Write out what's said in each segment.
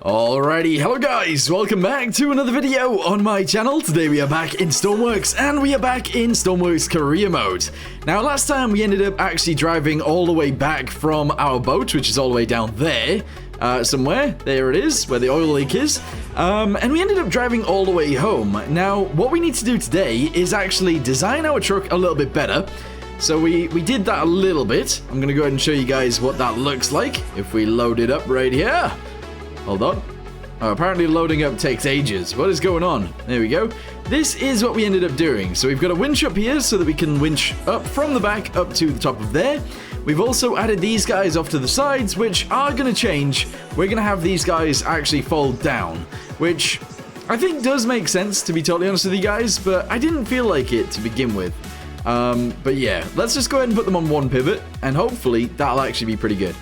Alrighty, hello guys, welcome back to another video on my channel. Today we are back in Stormworks, and we are back in Stormworks career mode. Now last time we ended up actually driving all the way back from our boat, which is all the way down there, somewhere. There it is, where the oil leak is. And we ended up driving all the way home. Now, what we need to do today is actually design our truck a little bit better. So we did that a little bit. I'm gonna go ahead and show you guys what that looks like if we load it up right here. Hold on. Oh, apparently loading up takes ages. What is going on? There we go. This is what we ended up doing. So we've got a winch up here so that we can winch up from the back up to the top of there. We've also added these guys off to the sides, which are going to change. We're going to have these guys actually fold down, which I think does make sense, to be totally honest with you guys, but I didn't feel like it to begin with. But yeah, let's just go ahead and put them on one pivot, and hopefully that'll actually be pretty good.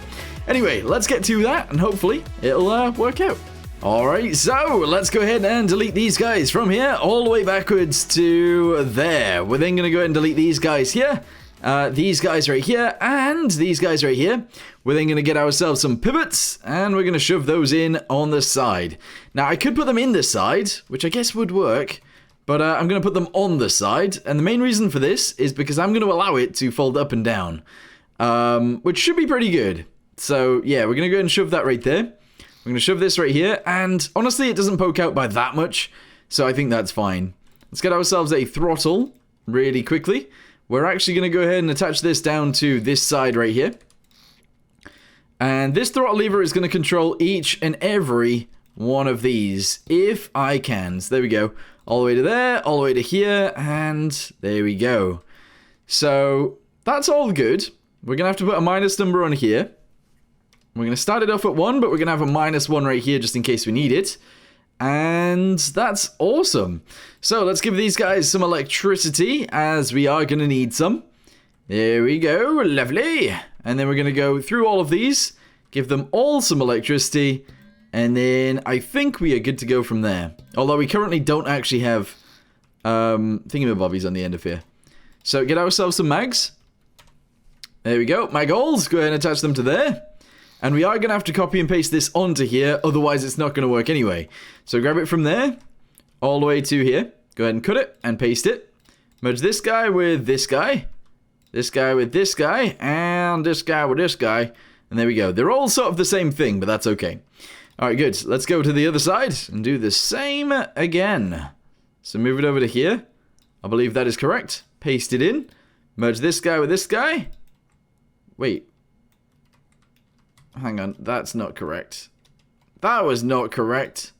Anyway, let's get to that, and hopefully it'll work out. Alright, so let's go ahead and delete these guys from here all the way backwards to there. We're then going to go ahead and delete these guys here, these guys right here, and these guys right here. We're then going to get ourselves some pivots, and we're going to shove those in on the side. Now, I could put them in the side, which I guess would work, but I'm going to put them on the side, and the main reason for this is because I'm going to allow it to fold up and down, which should be pretty good. So, yeah, we're going to go ahead and shove that right there. We're going to shove this right here, and honestly, it doesn't poke out by that much, so I think that's fine. Let's get ourselves a throttle really quickly. We're actually going to go ahead and attach this down to this side right here. And this throttle lever is going to control each and every one of these, if I can. So there we go. All the way to there, all the way to here, and there we go. So, that's all good. We're going to have to put a minus number on here. We're going to start it off at 1, but we're going to have a -1 right here just in case we need it. And that's awesome. So let's give these guys some electricity, as we are going to need some. There we go, lovely. And then we're going to go through all of these, give them all some electricity, and then I think we are good to go from there. Although we currently don't actually have thingamabobbies on the end of here. So get ourselves some mags. There we go, mag holes, go ahead and attach them to there. And we are going to have to copy and paste this onto here, otherwise it's not going to work anyway. So grab it from there, all the way to here. Go ahead and cut it and paste it. Merge this guy with this guy. This guy with this guy. And this guy with this guy. And there we go. They're all sort of the same thing, but that's okay. Alright, good. Let's go to the other side and do the same again. So move it over to here. I believe that is correct. Paste it in. Merge this guy with this guy. Wait. Hang on, that's not correct. That was not correct.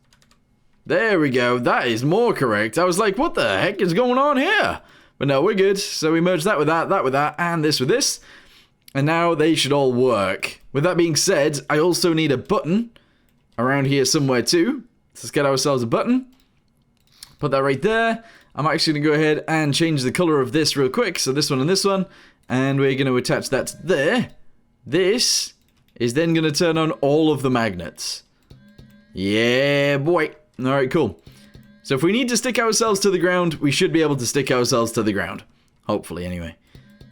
There we go, that is more correct. I was like, what the heck is going on here? But no, we're good. So we merged that with that, and this with this. And now they should all work. With that being said, I also need a button around here somewhere too. So let's get ourselves a button. Put that right there. I'm actually going to go ahead and change the color of this real quick. So this one and this one. And we're going to attach that to there. This is then going to turn on all of the magnets. Yeah, boy. Alright, cool. So if we need to stick ourselves to the ground, we should be able to stick ourselves to the ground. Hopefully, anyway.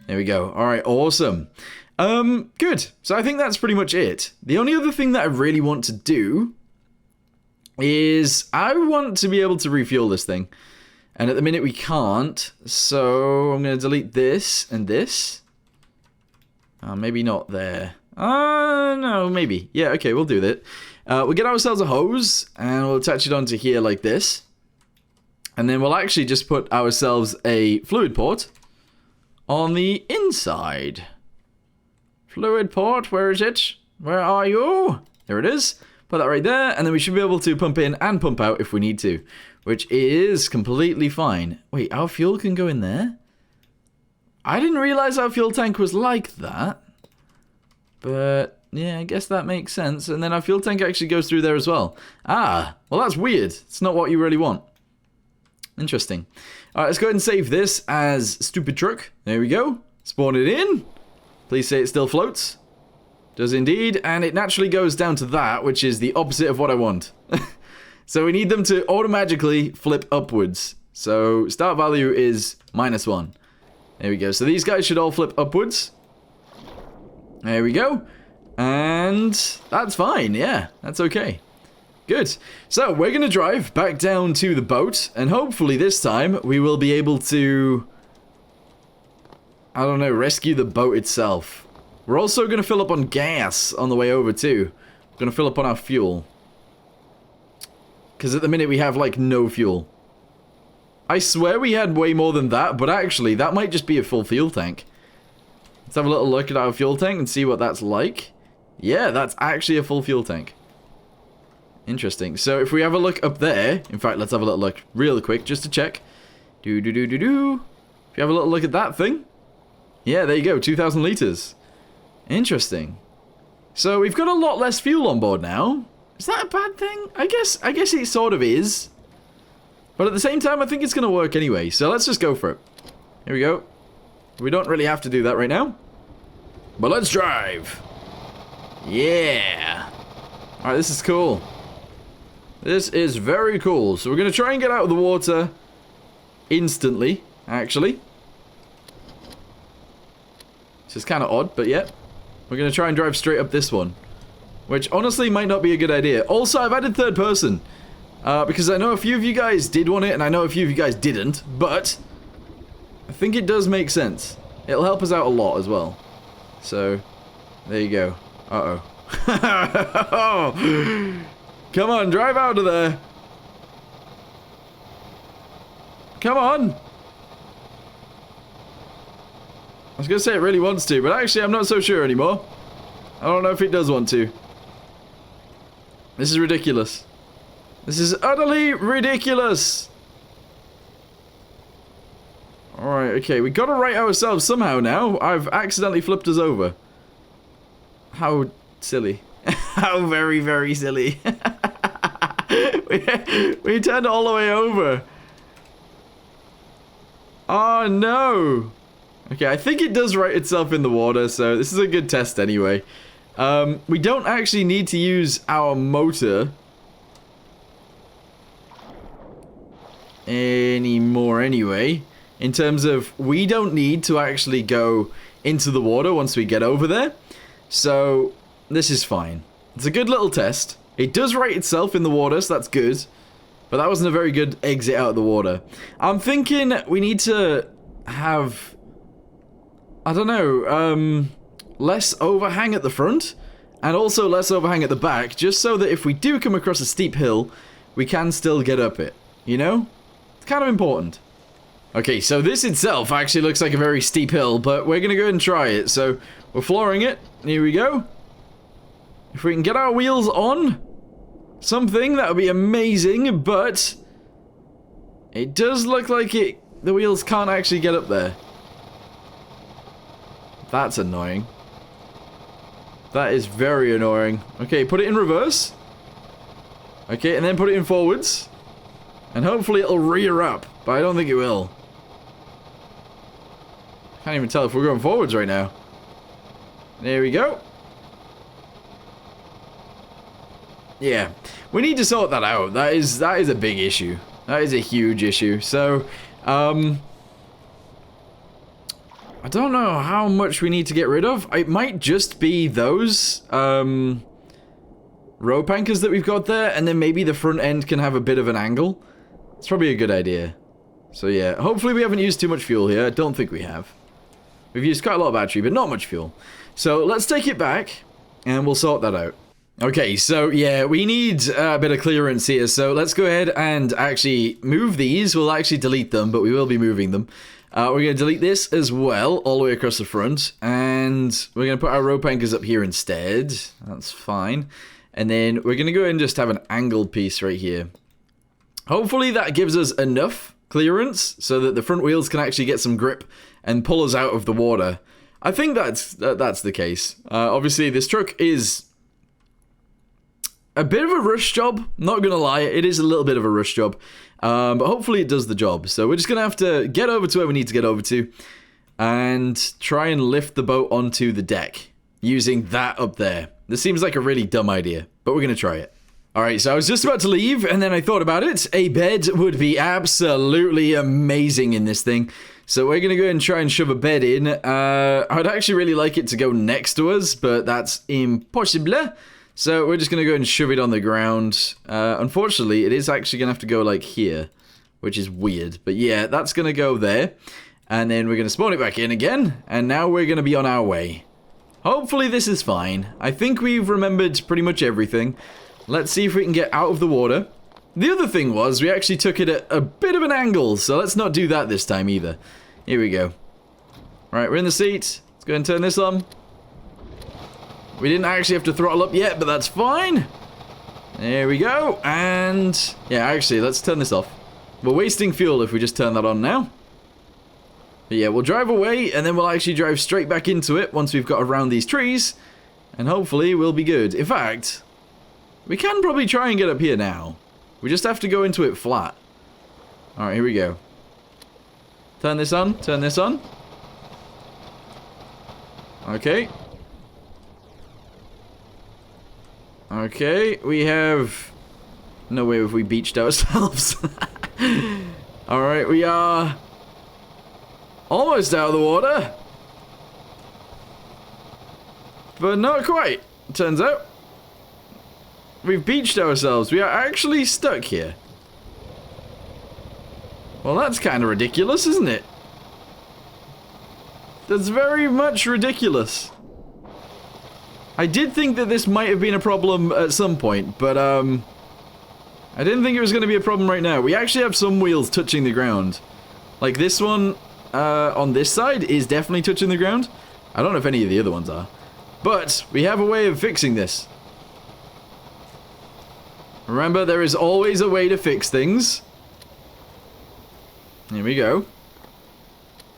There we go. Alright, awesome. Good. So I think that's pretty much it. The only other thing that I really want to do is I want to be able to refuel this thing. And at the minute we can't. So I'm going to delete this and this. Maybe not there. No, maybe. Yeah, okay, we'll do that. We'll get ourselves a hose, and we'll attach it onto here like this. And then we'll actually just put ourselves a fluid port on the inside. Fluid port, where is it? Where are you? There it is. Put that right there, and then we should be able to pump in and pump out if we need to, which is completely fine. Wait, our fuel can go in there? I didn't realize our fuel tank was like that. But, yeah, I guess that makes sense. And then our fuel tank actually goes through there as well. Ah, well that's weird. It's not what you really want. Interesting. Alright, let's go ahead and save this as stupid truck. There we go. Spawn it in. Please say it still floats. Does indeed. And it naturally goes down to that, which is the opposite of what I want. So we need them to automatically flip upwards. So start value is -1. There we go. So these guys should all flip upwards. There we go. And that's fine, yeah, that's okay. Good. So, we're going to drive back down to the boat, and hopefully this time we will be able to, I don't know, rescue the boat itself. We're also going to fill up on gas on the way over too. We're going to fill up on our fuel. Because at the minute we have, like, no fuel. I swear we had way more than that, but actually, that might just be a full fuel tank. Let's have a little look at our fuel tank and see what that's like. Yeah, that's actually a full fuel tank. Interesting. So if we have a look up there, in fact, let's have a little look real quick just to check. If you have a little look at that thing. Yeah, there you go, 2,000 liters. Interesting. So we've got a lot less fuel on board now. Is that a bad thing? I guess it sort of is. But at the same time, I think it's going to work anyway. So let's just go for it. Here we go. We don't really have to do that right now. But let's drive. Yeah. Alright, this is cool. This is very cool. So we're going to try and get out of the water instantly, actually. This is kind of odd, but yeah. We're going to try and drive straight up this one. Which honestly might not be a good idea. Also, I've added third person. Because I know a few of you guys did want it, and I know a few of you guys didn't. But I think it does make sense. It'll help us out a lot as well. So, there you go. Uh-oh. Come on, drive out of there. Come on. I was going to say it really wants to, but actually I'm not so sure anymore. I don't know if it does want to. This is ridiculous. This is utterly ridiculous. Alright, okay, we gotta right ourselves somehow now. I've accidentally flipped us over. How silly. How very, very silly. we turned all the way over. Oh no. Okay, I think it does right itself in the water, so this is a good test anyway. We don't actually need to use our motor anymore anyway. In terms of, we don't need to actually go into the water once we get over there. So, this is fine. It's a good little test. It does right itself in the water, so that's good. But that wasn't a very good exit out of the water. I'm thinking we need to have, I don't know, less overhang at the front. And also less overhang at the back, just so that if we do come across a steep hill, we can still get up it. You know? It's kind of important. Okay, so this itself actually looks like a very steep hill, but we're going to go ahead and try it. So, we're flooring it. Here we go. If we can get our wheels on something, that would be amazing, but it does look like the wheels can't actually get up there. That's annoying. That is very annoying. Okay, put it in reverse. Okay, and then put it in forwards. And hopefully it'll rear up, but I don't think it will. Can't even tell if we're going forwards right now. There we go. Yeah, we need to sort that out. That is a big issue. That is a huge issue. So, I don't know how much we need to get rid of. It might just be those rope anchors that we've got there, and then maybe the front end can have a bit of an angle. It's probably a good idea. So yeah, hopefully we haven't used too much fuel here. I don't think we have. We've used quite a lot of battery, but not much fuel. So let's take it back, and we'll sort that out. Okay, so yeah, we need a bit of clearance here. So let's go ahead and actually move these. We'll actually delete them, but we will be moving them. We're going to delete this as well, all the way across the front. And we're going to put our rope anchors up here instead. That's fine. And then we're going to go ahead and just have an angled piece right here. Hopefully that gives us enough clearance so that the front wheels can actually get some grip and pull us out of the water. I think that's the case. Obviously, this truck is a bit of a rush job. Not going to lie, it is a little bit of a rush job. But hopefully it does the job. So we're just going to have to get over to where we need to get over to and try and lift the boat onto the deck using that up there. This seems like a really dumb idea, but we're going to try it. Alright, so I was just about to leave, and then I thought about it. A bed would be absolutely amazing in this thing. So we're going to go ahead and try and shove a bed in. I'd actually really like it to go next to us, but that's impossible. So we're just going to go and shove it on the ground. Unfortunately, it is actually going to have to go like here, which is weird. But yeah, that's going to go there. And then we're going to spawn it back in again. And now we're going to be on our way. Hopefully this is fine. I think we've remembered pretty much everything. Let's see if we can get out of the water. The other thing was, we actually took it at a bit of an angle. So let's not do that this time either. Here we go. Right, we're in the seat. Let's go and turn this on. We didn't actually have to throttle up yet, but that's fine. There we go. And yeah, actually, let's turn this off. We're wasting fuel if we just turn that on now. But yeah, we'll drive away, and then we'll actually drive straight back into it once we've got around these trees. And hopefully we'll be good. In fact, we can probably try and get up here now. We just have to go into it flat. Alright, here we go. Turn this on, turn this on. Okay. Okay, we have... No way have we beached ourselves. Alright, we are... almost out of the water. But not quite, turns out. We've beached ourselves. We are actually stuck here. Well, that's kind of ridiculous, isn't it? That's very much ridiculous. I did think that this might have been a problem at some point, but I didn't think it was going to be a problem right now. We actually have some wheels touching the ground. Like this one on this side is definitely touching the ground. I don't know if any of the other ones are. But we have a way of fixing this. Remember, there is always a way to fix things. Here we go.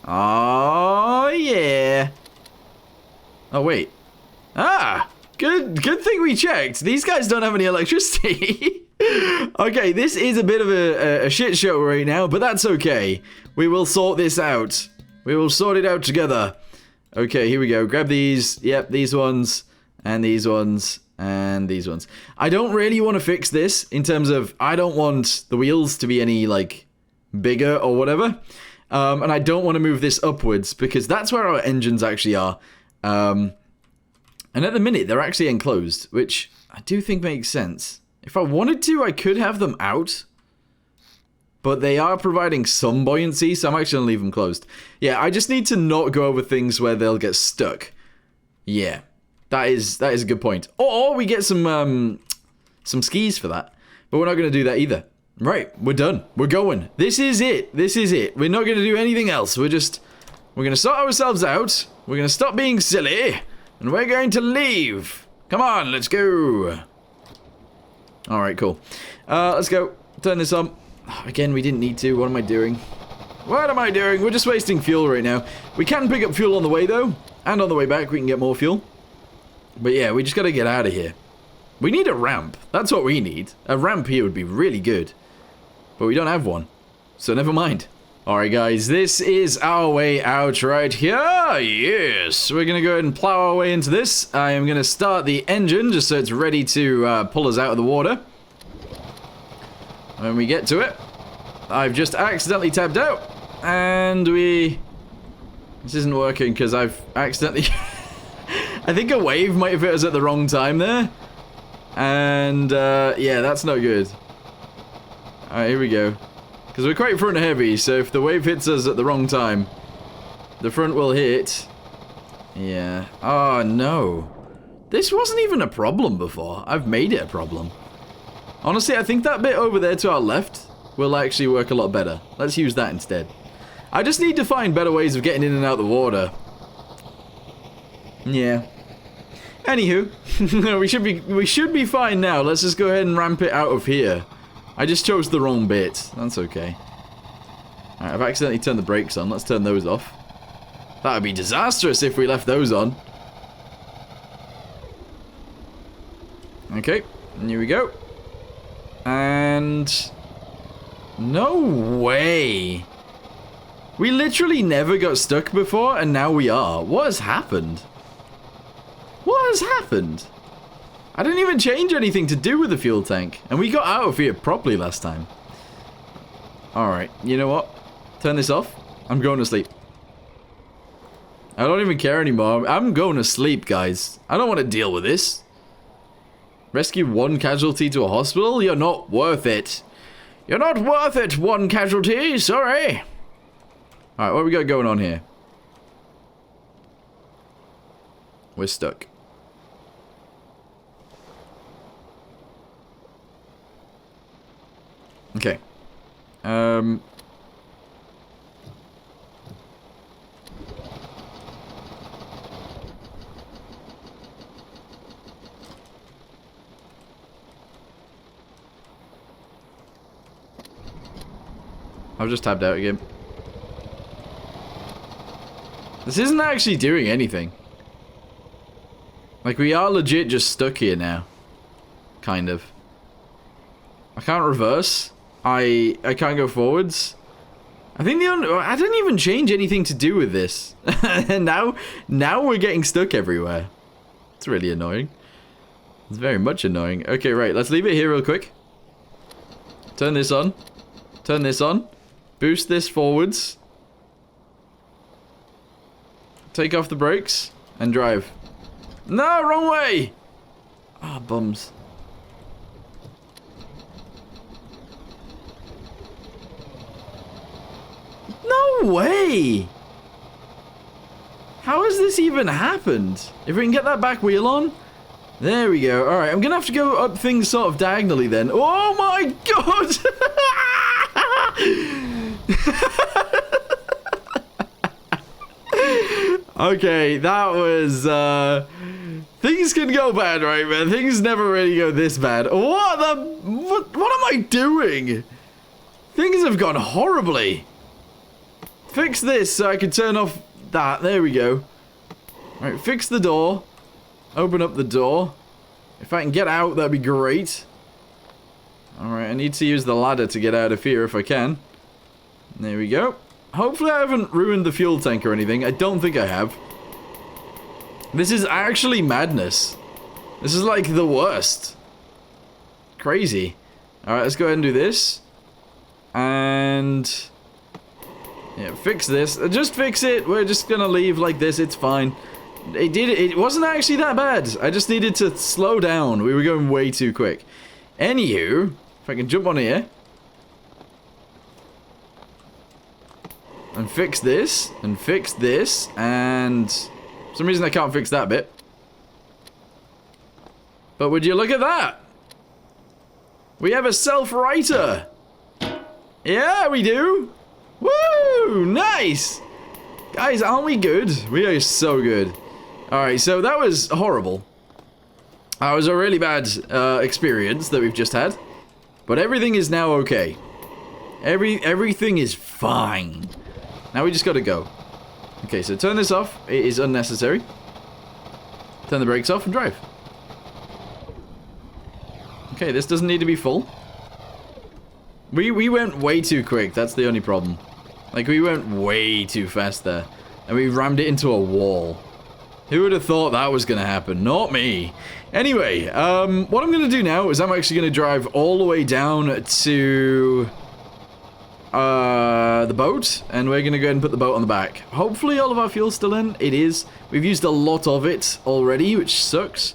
Oh, yeah. Oh, wait. Ah! Good thing we checked. These guys don't have any electricity. Okay, this is a bit of a shit show right now, but that's okay. We will sort this out. We will sort it out together. Okay, here we go. Grab these. Yep, these ones. And these ones. And these ones. I don't really want to fix this in terms of I don't want the wheels to be any, like, bigger or whatever. And I don't want to move this upwards because that's where our engines actually are. And at the minute, they're actually enclosed, which I do think makes sense. If I wanted to, I could have them out. But they are providing some buoyancy, so I'm actually going to leave them closed. Yeah, I just need to not go over things where they'll get stuck. Yeah, that is a good point. Or we get some skis for that. But we're not going to do that either. Right, we're done. We're going. This is it. This is it. We're not going to do anything else. We're going to sort ourselves out. We're going to stop being silly. And we're going to leave. Come on, let's go. Alright, cool. Let's go. Turn this on. Again, we didn't need to. What am I doing? What am I doing? We're just wasting fuel right now. We can pick up fuel on the way, though. And on the way back, we can get more fuel. But yeah, we just got to get out of here. We need a ramp. That's what we need. A ramp here would be really good. But we don't have one. So never mind. Alright guys, this is our way out right here. Yes, we're going to go ahead and plow our way into this. I am going to start the engine just so it's ready to pull us out of the water. When we get to it, I've just accidentally tabbed out. And this isn't working because I've accidentally... I think a wave might have hit us at the wrong time there. And yeah, that's not good. Alright, here we go. Because we're quite front heavy, so if the wave hits us at the wrong time, the front will hit. Yeah. Oh, no. This wasn't even a problem before. I've made it a problem. Honestly, I think that bit over there to our left will actually work a lot better. Let's use that instead. I just need to find better ways of getting in and out the water. Yeah. Anywho, we should be fine now. Let's just go ahead and ramp it out of here. I just chose the wrong bit. That's okay. Alright, I've accidentally turned the brakes on. Let's turn those off. That would be disastrous if we left those on. Okay, and here we go. And... no way! We literally never got stuck before, and now we are. What has happened? What has happened? I didn't even change anything to do with the fuel tank. And we got out of here properly last time. Alright, you know what? Turn this off. I'm going to sleep. I don't even care anymore. I'm going to sleep, guys. I don't want to deal with this. Rescue 1 casualty to a hospital? You're not worth it. You're not worth it, 1 casualty. Sorry. Alright, what we got going on here? We're stuck. Okay. I've just tapped out again. This isn't actually doing anything. Like, we are legit just stuck here now. Kind of. I can't reverse. I can't go forwards. I think I didn't even change anything to do with this. And now we're getting stuck everywhere. It's really annoying. It's very much annoying. Okay, right, let's leave it here real quick. Turn this on. Turn this on. Boost this forwards. Take off the brakes and drive. No, wrong way! Ah, bums. No way! How has this even happened? If we can get that back wheel on. There we go. Alright, I'm gonna have to go up things sort of diagonally then. Oh my god! Okay, that was, things can go bad, right, man? Things never really go this bad. What am I doing? Things have gone horribly. Fix this so I can turn off that. There we go. Alright, fix the door. Open up the door. If I can get out, that'd be great. Alright, I need to use the ladder to get out of here if I can. There we go. Hopefully I haven't ruined the fuel tank or anything. I don't think I have. This is actually madness. This is like the worst. Crazy. Alright, let's go ahead and do this. And... yeah, fix this. Just fix it. We're just gonna leave like this. It's fine. It wasn't actually that bad. I just needed to slow down. We were going way too quick. Anywho, if I can jump on here. And fix this. And fix this. And for some reason I can't fix that bit. But would you look at that? We have a self-writer. Yeah, we do. Woo! Nice! Guys, aren't we good? We are so good. Alright, so that was horrible. That was a really bad experience that we've just had. But everything is now okay. Everything is fine. Now we just gotta go. Okay, so turn this off. It is unnecessary. Turn the brakes off and drive. Okay, this doesn't need to be full. We went way too quick. That's the only problem. Like, we went way too fast there. And we rammed it into a wall. Who would have thought that was going to happen? Not me. Anyway, what I'm going to do now is I'm actually going to drive all the way down to the boat. And we're going to go ahead and put the boat on the back. Hopefully all of our fuel's still in. It is. We've used a lot of it already, which sucks.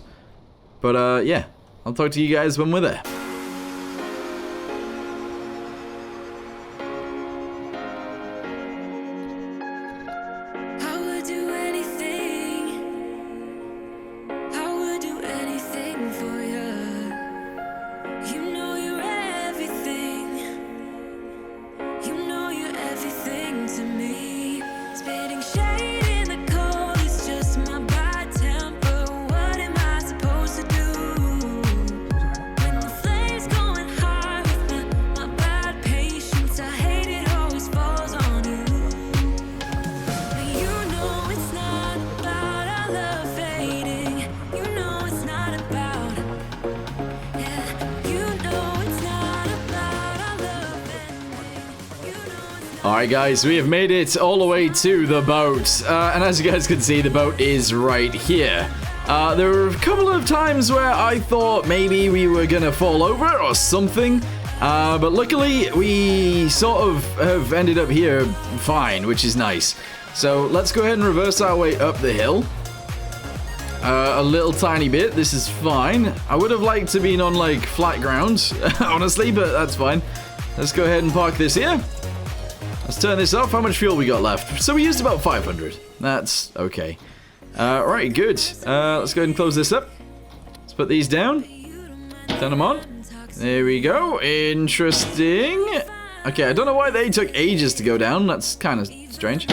But, yeah. I'll talk to you guys when we're there. Alright guys, we have made it all the way to the boat, and as you guys can see, the boat is right here. There were a couple of times where I thought maybe we were gonna fall over or something, but luckily we sort of have ended up here fine, which is nice. So let's go ahead and reverse our way up the hill. a little tiny bit. This is fine. I would have liked to be on, like, flat ground, honestly, but that's fine. Let's go ahead and park this here. Let's turn this off. How much fuel we got left? So we used about 500. That's okay. Right, good. Let's go ahead and close this up. Let's put these down. Turn them on. There we go. Interesting. Okay, I don't know why they took ages to go down. That's kind of strange.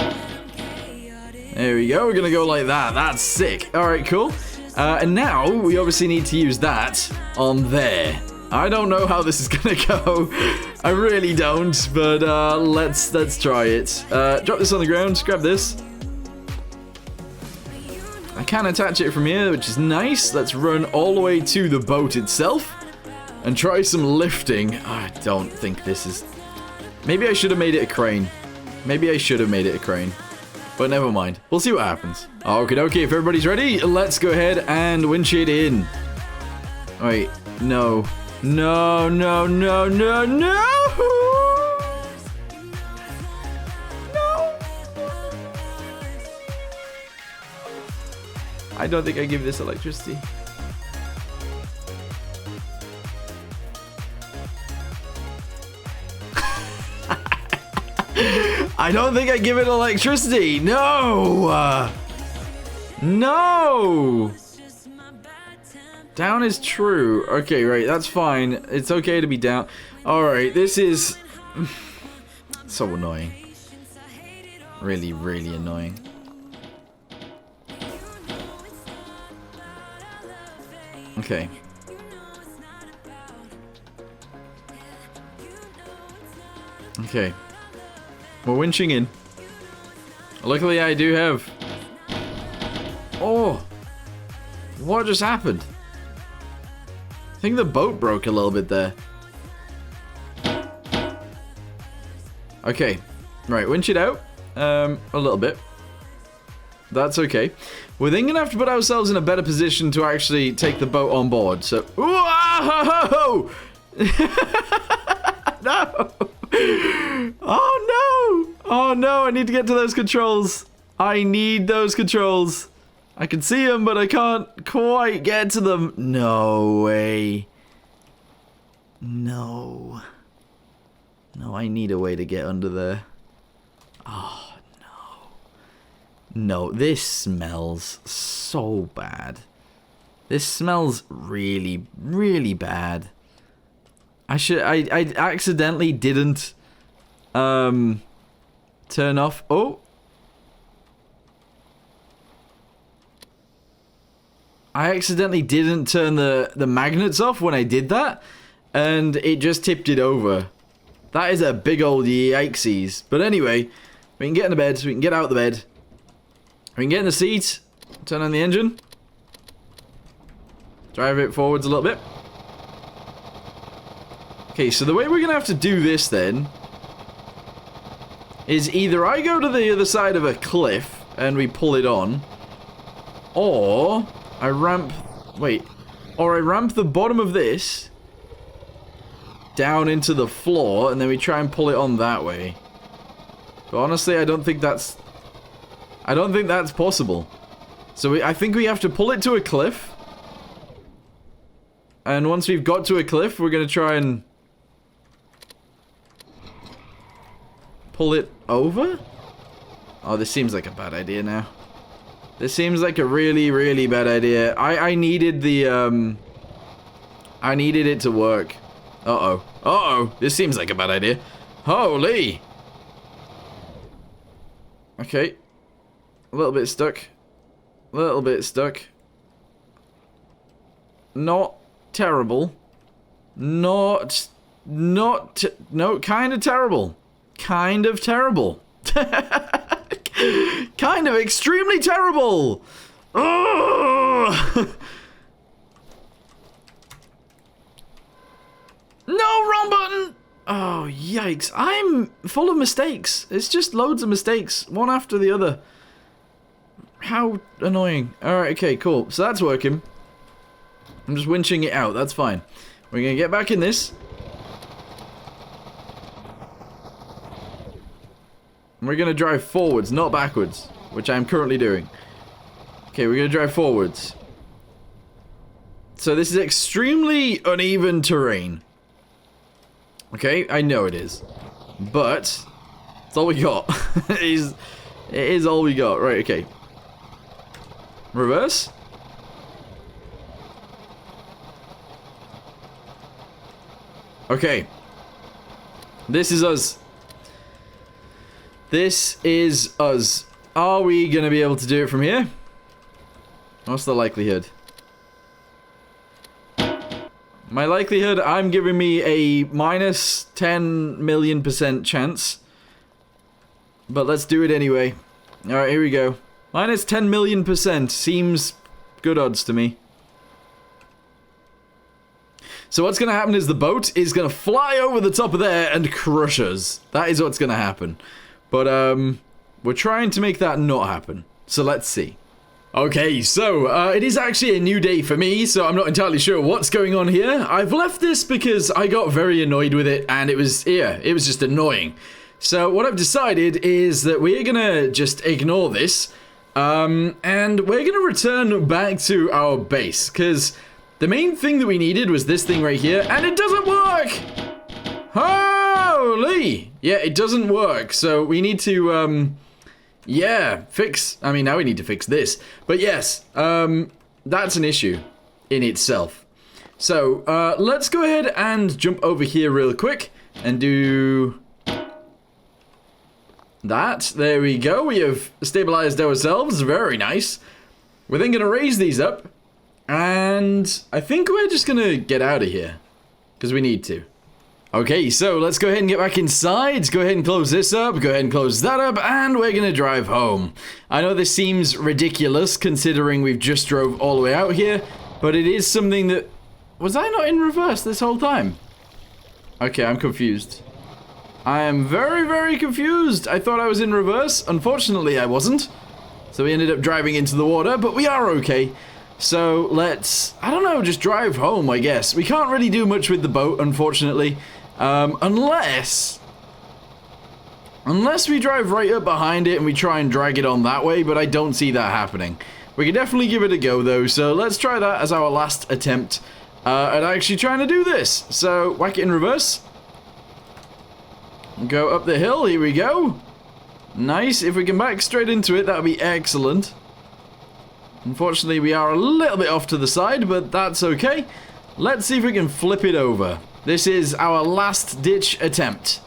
There we go. We're going to go like that. That's sick. All right, cool. And now we obviously need to use that on there. I don't know how this is going to go. I really don't, but let's try it. Drop this on the ground. Grab this. I can attach it from here, which is nice. Let's run all the way to the boat itself and try some lifting. I don't think this is... Maybe I should have made it a crane. Maybe I should have made it a crane. But never mind. We'll see what happens. Okay, okay. If everybody's ready, let's go ahead and winch it in. Wait, no. No, no, no, no, no! No! I don't think I give this electricity. I don't think I give it electricity. No! No! Down is true. Okay, right, that's fine. It's okay to be down. Alright, this is... so annoying. Really, really annoying. Okay. Okay. We're winching in. Luckily, I do have... Oh! What just happened? I think the boat broke a little bit there. Okay. Right, winch it out. A little bit. That's okay. We're then going to have to put ourselves in a better position to actually take the boat on board. So... Whoa! No! Oh no! Oh no, I need to get to those controls. I need those controls. I can see them, but I can't quite get to them. No way. No. No, I need a way to get under there. Oh, no. No, this smells so bad. This smells really, really bad. I accidentally didn't turn off. Oh. I accidentally didn't turn the magnets off when I did that, and it just tipped it over. That is a big old yikesies. But anyway, we can get in the bed, we can get out of the bed. We can get in the seat, turn on the engine. Drive it forwards a little bit. Okay, so the way we're going to have to do this then is either I go to the other side of a cliff and we pull it on, or I ramp the bottom of this down into the floor and then we try and pull it on that way. But honestly, I don't think that's possible. So I think we have to pull it to a cliff. And once we've got to a cliff, we're going to try and pull it over? Oh, this seems like a bad idea now. This seems like a really, really bad idea. I needed the, I needed it to work. Uh-oh. Uh-oh. This seems like a bad idea. Holy! Okay. A little bit stuck. A little bit stuck. Not terrible. No, kind of terrible. Kind of terrible. Kind of extremely terrible. Oh! No, wrong button. Oh, yikes. I'm full of mistakes. It's just loads of mistakes, one after the other. How annoying. Alright, okay, cool. So that's working. I'm just winching it out. That's fine. We're going to get back in this. We're going to drive forwards, not backwards, which I'm currently doing. Okay, we're going to drive forwards. So this is extremely uneven terrain. Okay, I know it is. But it's all we got. it is all we got. Right, okay. Reverse. Okay. This is us. This is us. Are we going to be able to do it from here? What's the likelihood? My likelihood, I'm giving me a minus 10 million % chance. But let's do it anyway. Alright, here we go. Minus 10 million % seems good odds to me. So what's going to happen is the boat is going to fly over the top of there and crush us. That is what's going to happen. But, we're trying to make that not happen. So let's see. Okay, so, it is actually a new day for me, so I'm not entirely sure what's going on here. I've left this because I got very annoyed with it, and it was just annoying. So, what I've decided is that we're gonna just ignore this, and we're gonna return back to our base, because the main thing that we needed was this thing right here, and it doesn't work! Holy! Yeah, it doesn't work, so we need to, yeah, I mean, now we need to fix this. But yes, that's an issue in itself. So, let's go ahead and jump over here real quick and do that. There we go. We have stabilized ourselves. Very nice. We're then going to raise these up. And I think we're just going to get out of here. Because we need to. Okay, so let's go ahead and get back inside. Go ahead and close this up. Go ahead and close that up. And we're going to drive home. I know this seems ridiculous considering we've just drove all the way out here. But it is something that... Was I not in reverse this whole time? Okay, I'm confused. I am very, very confused. I thought I was in reverse. Unfortunately, I wasn't. So we ended up driving into the water, but we are okay. So let's, I don't know, just drive home, I guess. We can't really do much with the boat, unfortunately. Unless we drive right up behind it and we try and drag it on that way, but I don't see that happening. We can definitely give it a go, though, so let's try that as our last attempt at actually trying to do this. So, whack it in reverse. Go up the hill, here we go. Nice, if we can back straight into it, that would be excellent. Unfortunately, we are a little bit off to the side, but that's okay. Let's see if we can flip it over. This is our last ditch attempt.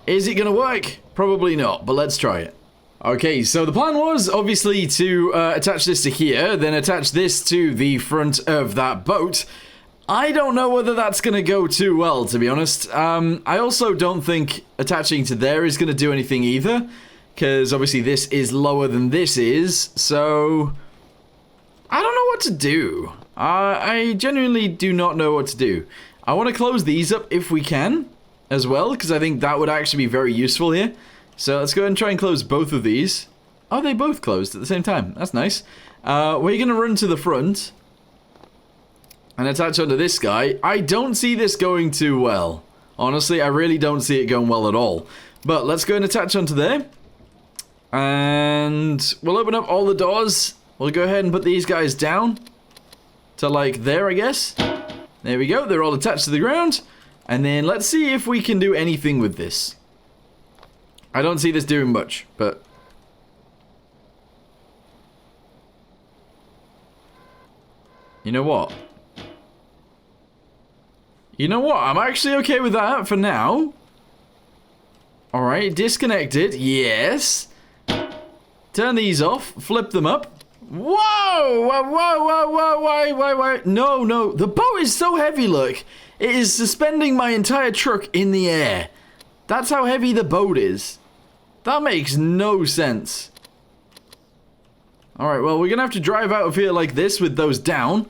Is it going to work? Probably not, but let's try it. Okay, so the plan was obviously to attach this to here, then attach this to the front of that boat. I don't know whether that's going to go too well, to be honest. I also don't think attaching to there is going to do anything either, because obviously this is lower than this is, so... I don't know what to do. I genuinely do not know what to do. I want to close these up if we can, as well, because I think that would actually be very useful here. So let's go ahead and try and close both of these. Oh, they both closed at the same time. That's nice. We're going to run to the front and attach onto this guy. I don't see this going too well. Honestly, I really don't see it going well at all. But let's go and attach onto there. And we'll open up all the doors. We'll go ahead and put these guys down to like there, I guess. There we go. They're all attached to the ground. And then let's see if we can do anything with this. I don't see this doing much, but... You know what? You know what? I'm actually okay with that for now. Alright, disconnected. Yes. Turn these off. Flip them up. Whoa! Whoa! No. The boat is so heavy, look. It is suspending my entire truck in the air. That's how heavy the boat is. That makes no sense. Alright, well, we're going to have to drive out of here like this with those down.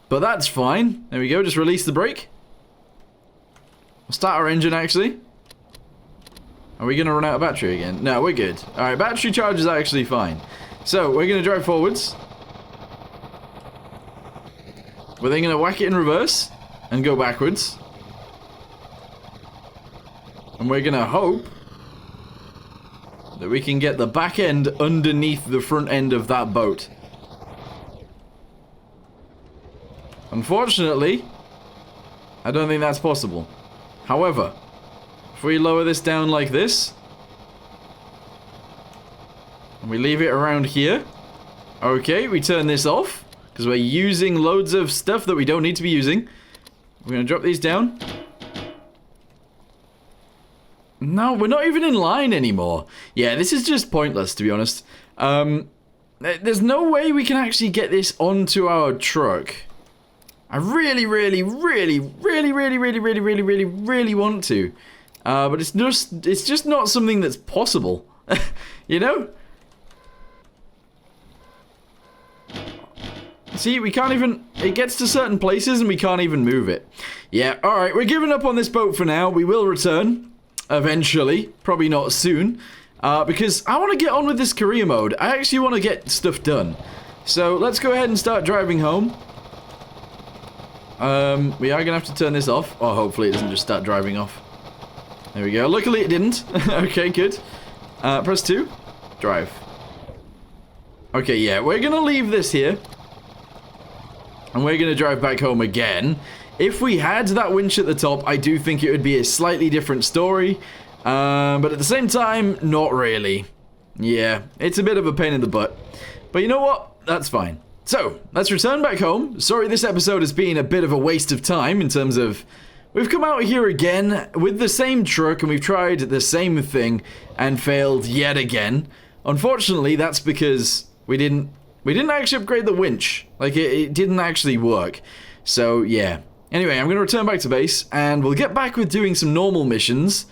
But that's fine. There we go, just release the brake. We'll start our engine, actually. Are we going to run out of battery again? No, we're good. Alright, battery charge is actually fine. So, we're going to drive forwards. We're then going to whack it in reverse and go backwards. And we're going to hope that we can get the back end underneath the front end of that boat. Unfortunately, I don't think that's possible. However, if we lower this down like this, and we leave it around here, okay, we turn this off, because we're using loads of stuff that we don't need to be using. We're going to drop these down. No, we're not even in line anymore. Yeah, this is just pointless, to be honest. There's no way we can actually get this onto our truck. I really want to. But it's just not something that's possible. You know? See, we can't even... It gets to certain places and we can't even move it. Yeah, alright, we're giving up on this boat for now. We will return. Eventually. Probably not soon. Because I want to get on with this career mode. I actually want to get stuff done. So, let's go ahead and start driving home. We are going to have to turn this off. Oh, hopefully it doesn't just start driving off. There we go. Luckily it didn't. Okay, good. Press 2. Drive. Okay, yeah, we're going to leave this here. And we're going to drive back home again. If we had that winch at the top, I do think it would be a slightly different story. But at the same time, not really. Yeah, it's a bit of a pain in the butt. But you know what? That's fine. So, let's return back home. Sorry this episode has been a bit of a waste of time in terms of... We've come out here again with the same truck and we've tried the same thing and failed yet again. Unfortunately, that's because we didn't actually upgrade the winch. Like, it didn't actually work. So, yeah. Anyway, I'm going to return back to base, and we'll get back with doing some normal missions,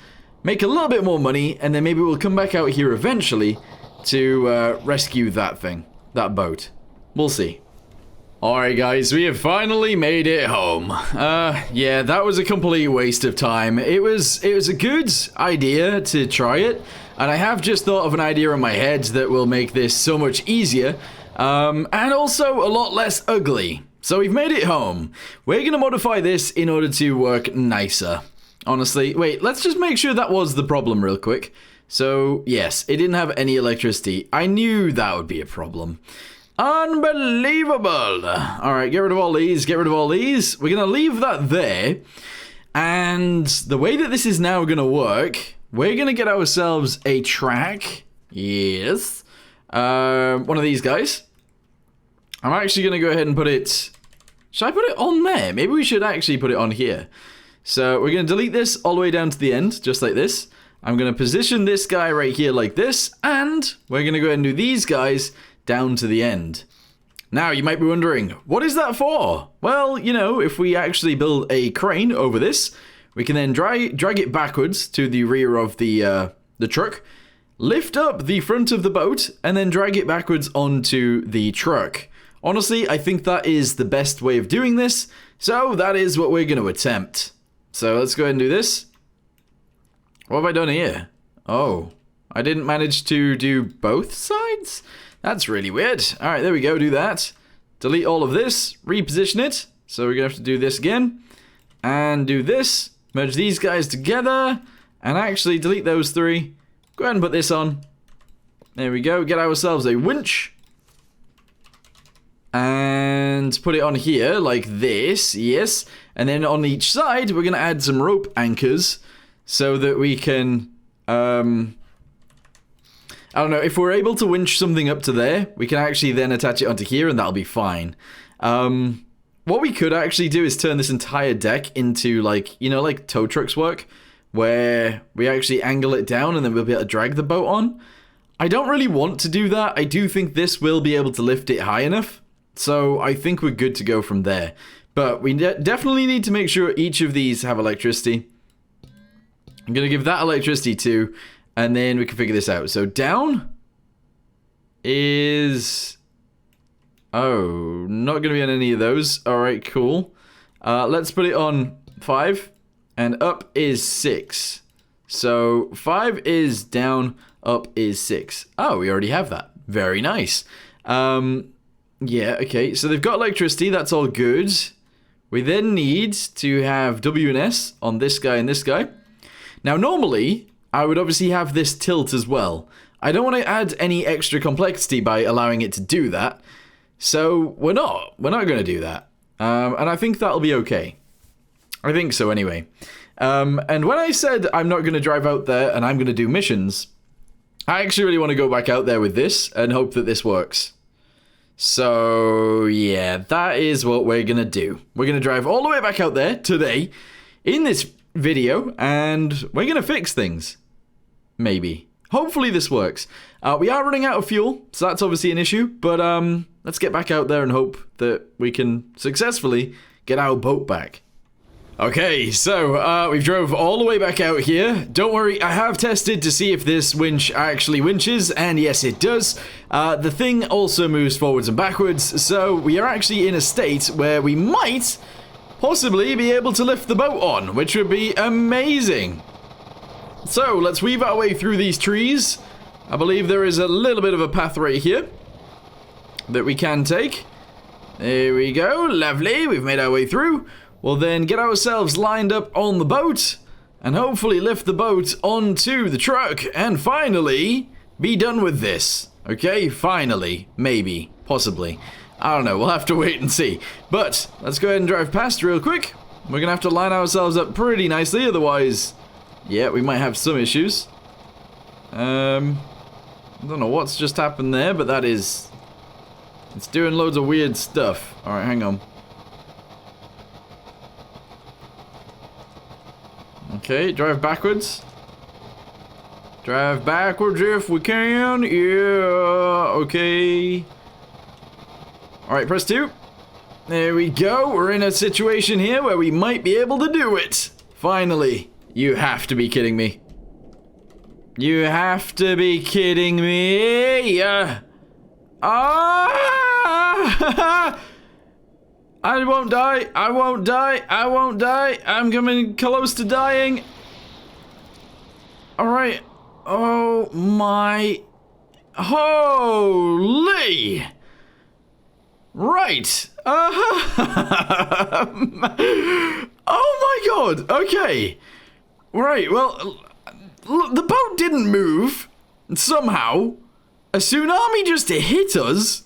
make a little bit more money, and then maybe we'll come back out here eventually to rescue that thing. That boat. We'll see. Alright guys, we have finally made it home. Yeah, that was a complete waste of time. It was a good idea to try it, and I have just thought of an idea in my head that will make this so much easier. And also a lot less ugly. So we've made it home. We're going to modify this in order to work nicer. Honestly, wait, let's just make sure that was the problem real quick. So, yes, it didn't have any electricity. I knew that would be a problem. Unbelievable. Alright, get rid of all these, get rid of all these. We're going to leave that there. And the way that this is now going to work, we're going to get ourselves a track. Yes. One of these guys. I'm actually going to go ahead and put it... Should I put it on there? Maybe we should actually put it on here. So we're going to delete this all the way down to the end, just like this. I'm going to position this guy right here like this, and we're going to go ahead and do these guys down to the end. Now, you might be wondering, what is that for? Well, you know, if we actually build a crane over this, we can then drag it backwards to the rear of the truck, lift up the front of the boat, and then drag it backwards onto the truck. Honestly, I think that is the best way of doing this, so that is what we're going to attempt. So let's go ahead and do this. What have I done here? Oh, I didn't manage to do both sides? That's really weird. Alright, there we go, do that. Delete all of this, reposition it. So we're going to have to do this again. And do this, merge these guys together, and actually delete those three. Go ahead and put this on. There we go, get ourselves a winch. And put it on here like this, yes. And then on each side, we're going to add some rope anchors so that we can, I don't know, if we're able to winch something up to there, we can actually then attach it onto here and that'll be fine. What we could actually do is turn this entire deck into like, you know, like tow trucks work, where we actually angle it down and then we'll be able to drag the boat on. I don't really want to do that. I do think this will be able to lift it high enough. So I think we're good to go from there. But we definitely need to make sure each of these have electricity. I'm going to give that electricity too. And then we can figure this out. So down is... Oh, not going to be on any of those. Alright, cool. Let's put it on 5. And up is 6. So 5 is down, up is 6. Oh, we already have that. Very nice. Yeah, okay, so they've got electricity, that's all good. We then need to have W and S on this guy and this guy. Now, normally, I would obviously have this tilt as well. I don't want to add any extra complexity by allowing it to do that. So, we're not going to do that. And I think that'll be okay. I think so anyway. And when I said I'm not going to drive out there and I'm going to do missions, I actually really want to go back out there with this and hope that this works. So, yeah, that is what we're going to do. We're going to drive all the way back out there today in this video, and we're going to fix things. Maybe. Hopefully this works. We are running out of fuel, so that's obviously an issue, but let's get back out there and hope that we can successfully get our boat back. Okay, so we've drove all the way back out here. Don't worry, I have tested to see if this winch actually winches, and yes, it does. The thing also moves forwards and backwards, so we are actually in a state where we might possibly be able to lift the boat on, which would be amazing. So, let's weave our way through these trees. I believe there is a little bit of a path right here that we can take. There we go, lovely, we've made our way through. We'll then get ourselves lined up on the boat and hopefully lift the boat onto the truck and finally be done with this. Okay, finally, maybe, possibly. I don't know, we'll have to wait and see. But let's go ahead and drive past real quick. We're gonna have to line ourselves up pretty nicely, otherwise, yeah, we might have some issues. I don't know what's just happened there, but that is... it's doing loads of weird stuff. Alright, hang on. Okay, drive backwards. Drive backwards if we can. Yeah, okay. Alright, press 2. There we go. We're in a situation here where we might be able to do it. Finally. You have to be kidding me. You have to be kidding me. I won't die. I won't die. I won't die. I'm coming close to dying. Alright. Oh my. Holy. Right. Oh my god. Okay. Right. Well, the boat didn't move. Somehow. A tsunami just hit us.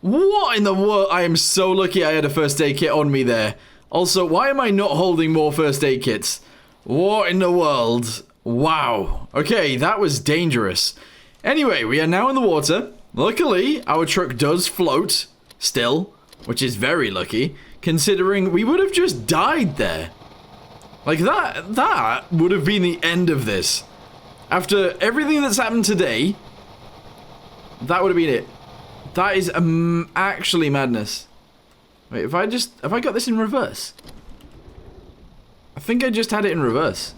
What in the world? I am so lucky I had a first aid kit on me there. Also, why am I not holding more first aid kits? What in the world? Wow. Okay, that was dangerous. Anyway, we are now in the water. Luckily, our truck does float still, which is very lucky, considering we would have just died there. Like, that would have been the end of this. After everything that's happened today, that would have been it. That is actually madness. Wait, have I got this in reverse? I think I just had it in reverse.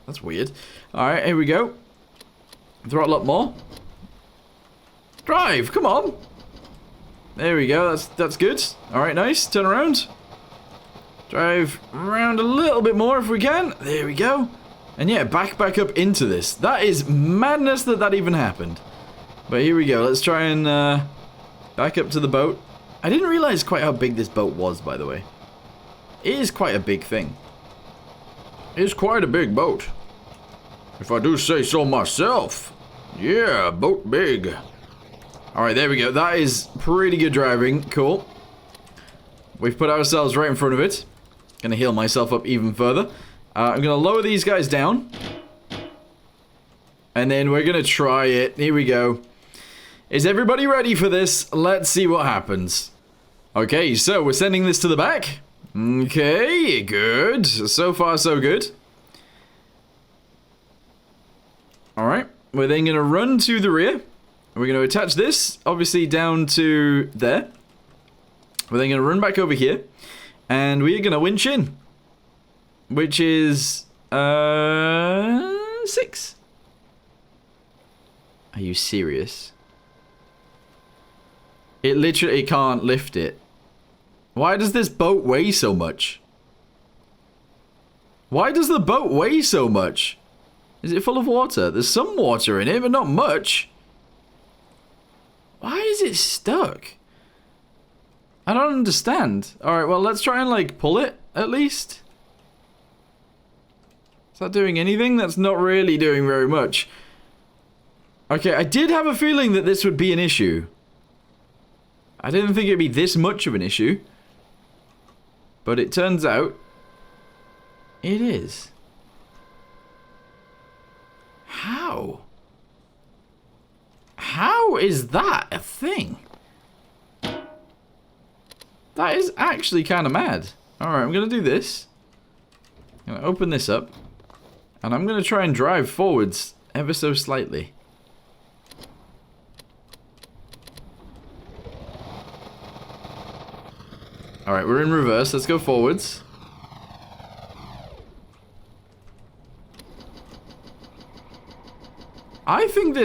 That's weird. Alright, here we go. Throttle up more. Drive, come on. There we go, that's good. Alright, nice, turn around. Drive around a little bit more if we can. There we go. And yeah, back up into this. That is madness that even happened. But here we go, let's try and back up to the boat. I didn't realize quite how big this boat was, by the way. It is quite a big thing. It is quite a big boat. If I do say so myself. Yeah, boat big. Alright, there we go. That is pretty good driving. Cool. We've put ourselves right in front of it. Gonna heal myself up even further. I'm gonna lower these guys down. And then we're gonna try it. Here we go. Is everybody ready for this? Let's see what happens. Okay, so we're sending this to the back. Okay, good. So far, so good. Alright, we're then going to run to the rear. We're going to attach this, obviously, down to there. We're then going to run back over here. And we are going to winch in. Which is... 6. Are you serious? It literally can't lift it. Why does this boat weigh so much? Why does the boat weigh so much? Is it full of water? There's some water in it, but not much. Why is it stuck? I don't understand. Alright, well, let's try and, like, pull it, at least. Is that doing anything? That's not really doing very much. Okay, I did have a feeling that this would be an issue. I didn't think it'd be this much of an issue. But it turns out it is. How? How is that a thing? That is actually kind of mad. Alright, I'm going to do this. I'm going to open this up. And I'm going to try and drive forwards ever so slightly. Alright, we're in reverse. Let's go forwards. I think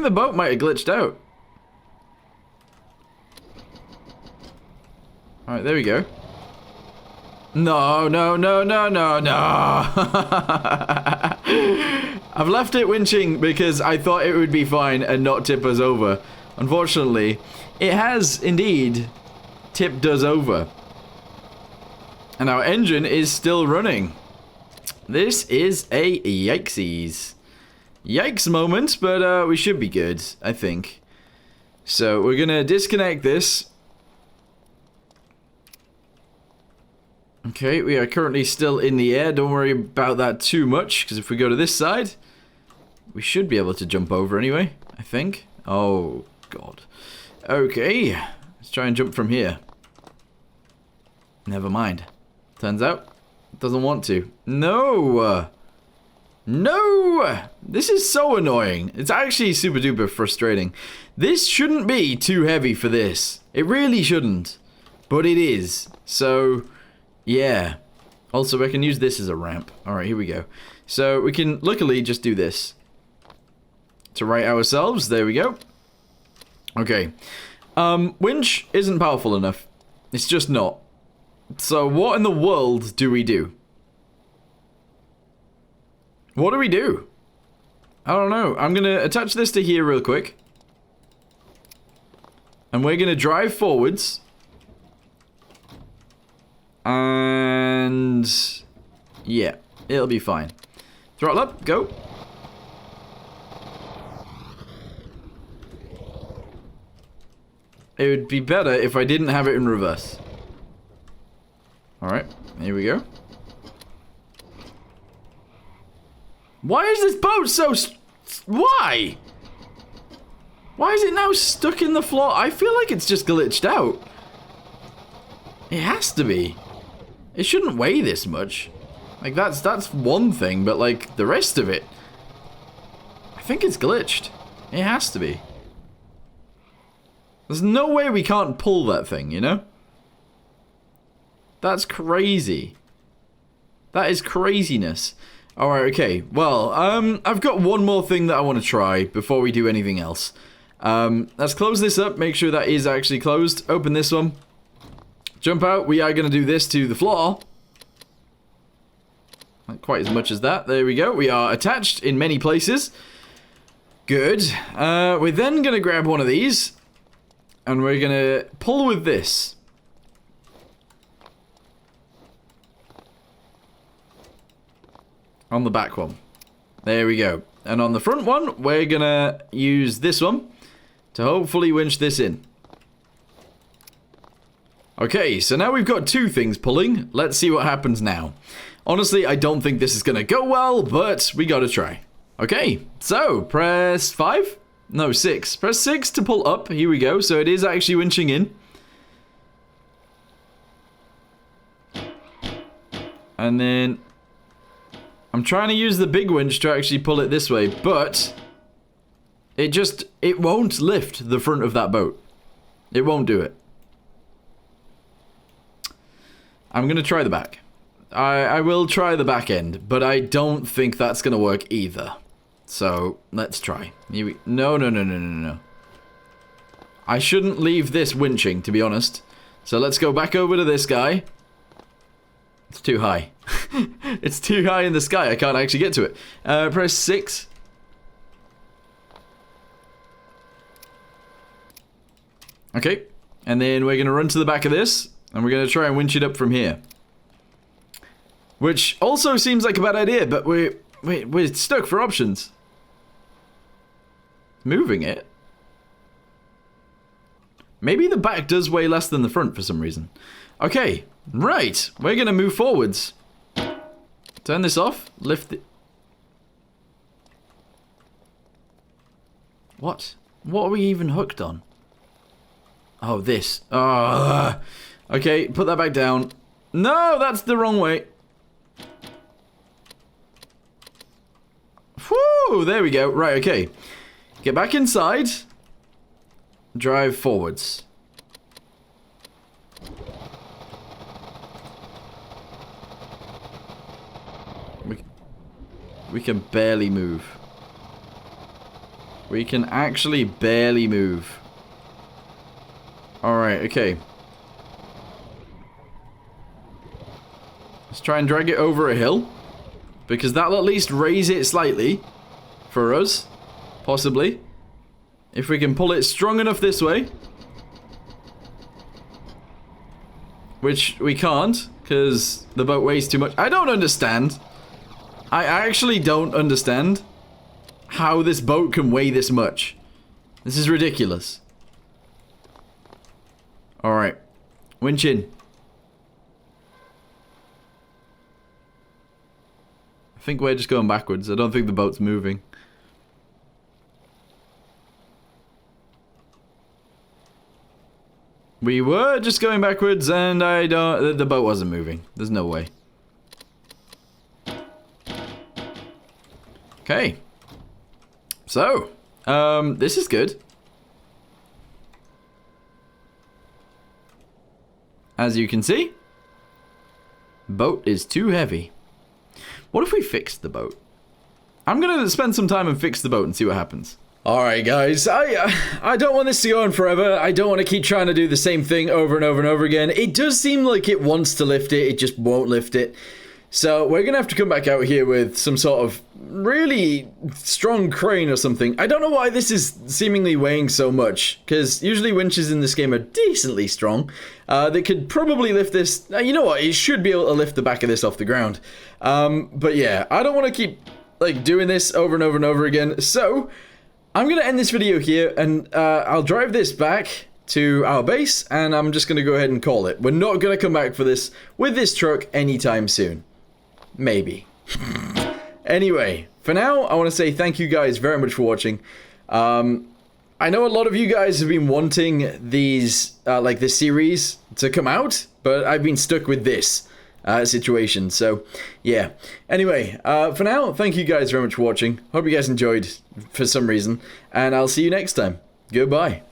the boat might have glitched out. Alright, there we go. No, no, no, no, no, no. I've left it winching because I thought it would be fine and not tip us over. Unfortunately, it has indeed tipped us over. And our engine is still running. This is a yikesies. Yikes moment, but we should be good, I think. So we're gonna disconnect this. Okay, we are currently still in the air. Don't worry about that too much, because if we go to this side, we should be able to jump over anyway, I think. Oh, God. Okay, let's try and jump from here. Never mind. Turns out, it doesn't want to. No! No! This is so annoying. It's actually super duper frustrating. This shouldn't be too heavy for this. It really shouldn't. But it is. So, yeah. Also, I can use this as a ramp. Alright, here we go. So, we can luckily just do this. To right ourselves. There we go. Okay. Winch isn't powerful enough. It's just not. So, what in the world do we do? What do we do? I don't know. I'm going to attach this to here real quick. And we're going to drive forwards. And yeah, it'll be fine. Throttle up, go. It would be better if I didn't have it in reverse. Alright, here we go. Why is this boat so... Why? Why is it now stuck in the floor? I feel like it's just glitched out. It has to be. It shouldn't weigh this much. Like, that's one thing, but, like, the rest of it... I think it's glitched. It has to be. There's no way we can't pull that thing, you know? That's crazy. That is craziness. Alright, okay. Well, I've got one more thing that I want to try before we do anything else. Let's close this up, make sure that is actually closed. Open this one. Jump out. We are going to do this to the floor. Not quite as much as that. There we go. We are attached in many places. Good. We're then going to grab one of these. And we're going to pull with this. On the back one. There we go. And on the front one, we're going to use this one to hopefully winch this in. Okay, so now we've got two things pulling. Let's see what happens now. Honestly, I don't think this is going to go well, but we got to try. Okay, so press 5. No, 6. Press 6 to pull up. Here we go. So it is actually winching in. And then I'm trying to use the big winch to actually pull it this way, but it won't lift the front of that boat. It won't do it. I'm going to try the back. I will try the back end, but I don't think that's going to work either. So, let's try. No. I shouldn't leave this winching, to be honest. So let's go back over to this guy. It's too high. It's too high in the sky. I can't actually get to it. Press 6. Okay. And then we're going to run to the back of this. And we're going to try and winch it up from here. Which also seems like a bad idea, but we're stuck for options. Moving it? Maybe the back does weigh less than the front for some reason. Okay, right. We're going to move forwards. Turn this off. Lift it. What? What are we even hooked on? Oh, this. Okay, put that back down. No, that's the wrong way. Whew, there we go. Right, okay. Get back inside. Drive forwards. We can barely move. We can actually barely move. Alright, okay. Let's try and drag it over a hill. Because that'll at least raise it slightly. For us. Possibly. If we can pull it strong enough this way. Which we can't. Because the boat weighs too much. I don't understand. I actually don't understand how this boat can weigh this much. This is ridiculous. Alright. Winch in. I think we're just going backwards. I don't think the boat's moving. We were just going backwards and the boat wasn't moving. There's no way. Okay. So, this is good. As you can see, boat is too heavy. What if we fix the boat? I'm gonna spend some time and fix the boat and see what happens. Alright guys, I don't want this to go on forever. I don't want to keep trying to do the same thing over and over and over again. It does seem like it wants to lift it, it just won't lift it. So we're gonna have to come back out here with some sort of really strong crane or something. I don't know why this is seemingly weighing so much, because usually winches in this game are decently strong. They could probably lift this. You know what? It should be able to lift the back of this off the ground. But yeah, I don't want to keep like doing this over and over and over again. So I'm gonna end this video here, and I'll drive this back to our base, and I'm just gonna go ahead and call it. We're not gonna come back for this with this truck anytime soon. Maybe. Anyway, for now, I want to say thank you guys very much for watching. I know a lot of you guys have been wanting these, like this series to come out, but I've been stuck with this situation, so yeah. Anyway, for now, thank you guys very much for watching. Hope you guys enjoyed for some reason, and I'll see you next time. Goodbye.